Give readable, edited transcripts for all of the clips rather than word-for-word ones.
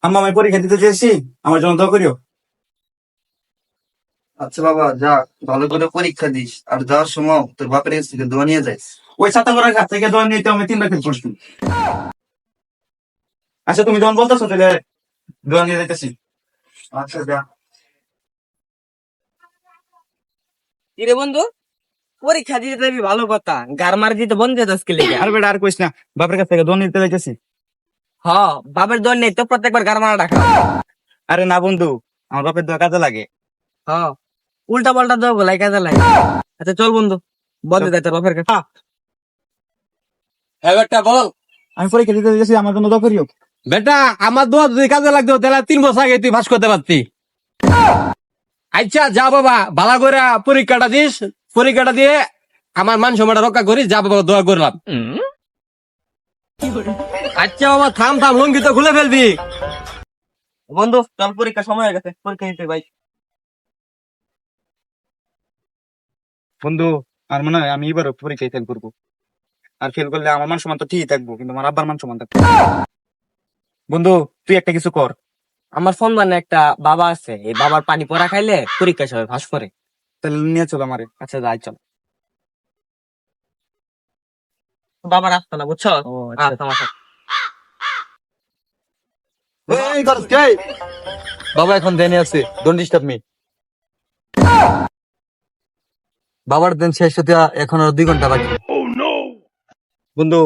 আম্মা আমি পরীক্ষা দিতে চেয়েছি, আমার জন্য দোয়া করিও। আচ্ছা বাবা, যা, ভালো করে পরীক্ষা দিস, আর যাওয়ার সময় তোর বাপের কাছ থেকে দোয়া নিয়ে যাইস। ওই ছাতা করার কাছ থেকে দোয়া নিতে আমি 3 লাখ ফেল করছি। আচ্ছা তুমি যখন বলতেছো তাহলে দোয়া নিয়ে যাইতেছি। আচ্ছা যা। কিরে বন্ধু, পরীক্ষা দিতে যাবি ভালো কথা, গার মার দিতে বন্ধ আজকে লেগে। আর বেটা আর কইস না, বাপের কাছ থেকে দোয়া নিতে যাইতেছি। হ, বাপের দল নেই তো প্রত্যেকবার গার মারা ডাকা। আরে না বন্ধু, আমার বাপের দোয়া কাজে লাগে। হ, উল্টা পাল্টা দল গোলাই কাজে লাগে। আচ্ছা চল বন্ধু, বন্ধ দেয় তোর বাপের কাছে। হ্যাঁ বেটা বল। আমি পরীক্ষা দিতে যাইতেছি, আমার জন্য দোয়া করিও। বেটা আমার দোয়া যদি কাজে লাগতো তাহলে 3 বছর আগে তুই পাস করতে পারতি। আচ্ছা যা বাবা, ভালো করে পরীক্ষাটা দিস, পরীক্ষাটা দিয়ে আমার মান সম্মানটা রক্ষা করিস, যা বাবা দোয়া করলাম। আচ্ছা বাবা থাম থাম, লঙ্গি তো খুলে ফেলবি। বন্ধু চল, পরীক্ষা সময় হয়ে গেছে, পরীক্ষা দিতে ভাই। বন্ধু আর মনে হয় আমি এবার পরীক্ষায় ফেল করবো। আর ফেল করলে আমার মান সম্মান তো ঠিকই থাকবো, কিন্তু আমার আব্বার মান সম্মান থাকবে। বন্ধু তুই একটা কিছু কর। আমার ফোন মানে একটা বাবা আছে, এই বাবার পানি পড়া খাইলে পরীক্ষা সবাই ফাঁস করে। তাহলে নিয়ে চল আমারে। আচ্ছা যাই চল। বাবার আসতো না বুঝছো। আচ্ছা, আমার সাথে। বাবা এখন দেনে আছে, ডোন্ট ডিস্টার্ব মি। বাবার দিন শেষ হতে এখন আর 2 ঘন্টা বাকি। বন্ধু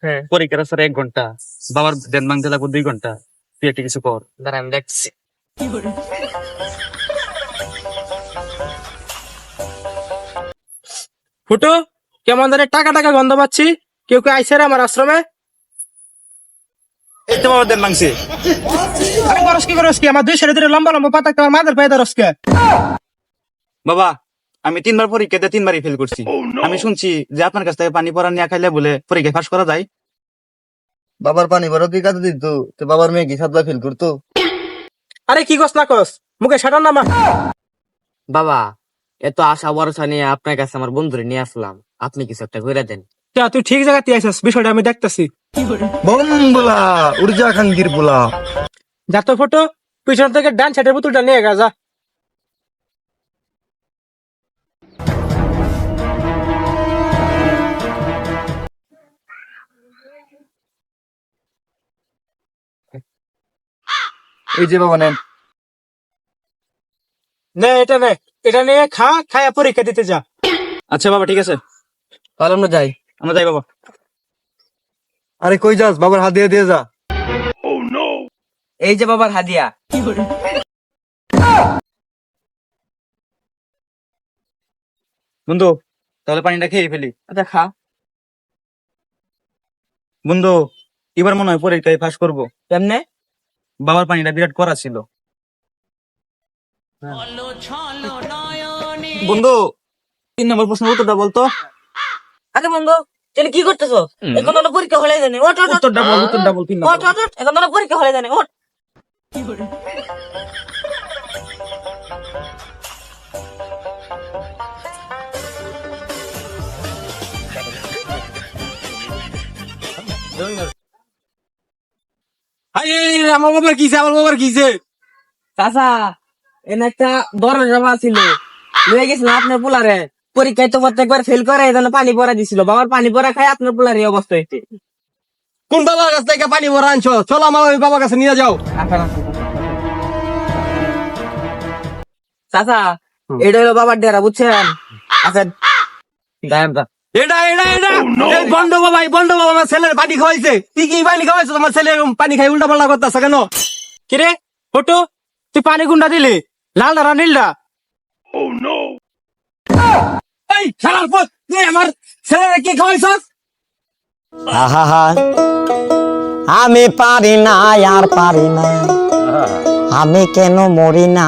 হ্যাঁ পরীক্ষার স্যার 1 ঘন্টা, বাবার দেন মাংতে লাগবো 2 ঘন্টা। তুই একটা কিছু কর। দাঁড়া আমি দেখছি। ফুটু, কেমন ধরে টাকা টাকা গন্ধ পাচ্ছি, কেউ কেউ আইসে রে আমার আশ্রমে। এই তো বাবার দেন মাংসে। আরে করস কি আমার 2 সাড়ে 3 লম্বা লম্বা পাতা তোমার মাথার পায়ে ধরস কে? বাবা আমি 3 বার পরীক্ষাতে 3 বারই ফেল করছি। আমি শুনছি যে আপনার কাছ থেকে পানি পড়া নিয়ে খাইলে বলে পরীক্ষায় পাস করা যায়। বাবার পানি বড় কি কাজে দিত, তো বাবার মেয়ে কি 7 বার ফেল করতো? আরে কি কস না কস, মুখে সাটান না মা। বাবা এত আশা ভরসা নিয়ে আপনার কাছে আমার বন্ধুরে নিয়ে আসলাম, আপনি কিছু একটা করে দেন। তুই ঠিক জায়গাতে আইছিস, বিষয়টা আমি দেখতেছি। বলা উর্জা খাঙ্গির বলা। যা তো ফটো, পিছন থেকে ডান সাইডের বোতলটা নিয়ে গা যা। এই যে বাবা নেন। নে এটা নিয়ে খা, খায়া পরীক্ষা দিতে যা। আচ্ছা বাবা ঠিক আছে, তাহলে আমরা যাই। আমরা যাই বাবা। আরে কই যাস, বাবার হাত দিয়ে দিয়ে যা। এই যে বাবার হাদিয়া। বন্ধু তাহলে পানিটা খেয়ে ফেলি। আচ্ছা খা। বন্ধু এবার মনে হয় পরীক্ষায় পাস করবো। কেমনে? বাবার পানিটা বিরাট করা ছিল। বন্ধু 3 নম্বর প্রশ্নের উত্তরটা বলতো। আরে বন্ধু তাহলে কি করতেছো? এখন তো পরীক্ষা হলে জানি। ওঠ ওঠ উত্তরটা বল 3 ওঠ নম্বর। ওঠ, এখন তো পরীক্ষা হলে জানি। ওঠ। আমার বাবার কিছে চাচা এনে একটা বড় জমা ছিল, লয়ে গেছিল আপনার পোলারে। পরীক্ষায় তো প্রত্যেকবার ফেল করে, এই জন্য পানি পড়া দিছিল। বাবার পানি পড়া খায় আপনার পোলার এই অবস্থা হয়েছে। কোন বাবার কাছ থেকে পানি ভরা আনছো? চলো আমার ওই বাবার কাছে নিয়ে যাও। চাচা এটা হলো বাবার ডেরা, বুঝছেন? আচ্ছা গায়েব দা। এটা এই বন্ড বাবা আমার ছেলের পানি খাওয়াইছে। তুই কি পানি খাওয়াইছো? তোমার ছেলে পানি খাই উল্টা পাল্টা করতেছে কেন? কিরে ফটো, তুই পানি গুন্ডা দিলি লাল না নীলটা? এই শালার পুত, তুই আমার ছেলের কি খাওয়াইছস? আহা আমি পারি না আর পারি না, আমি কেন মরি না।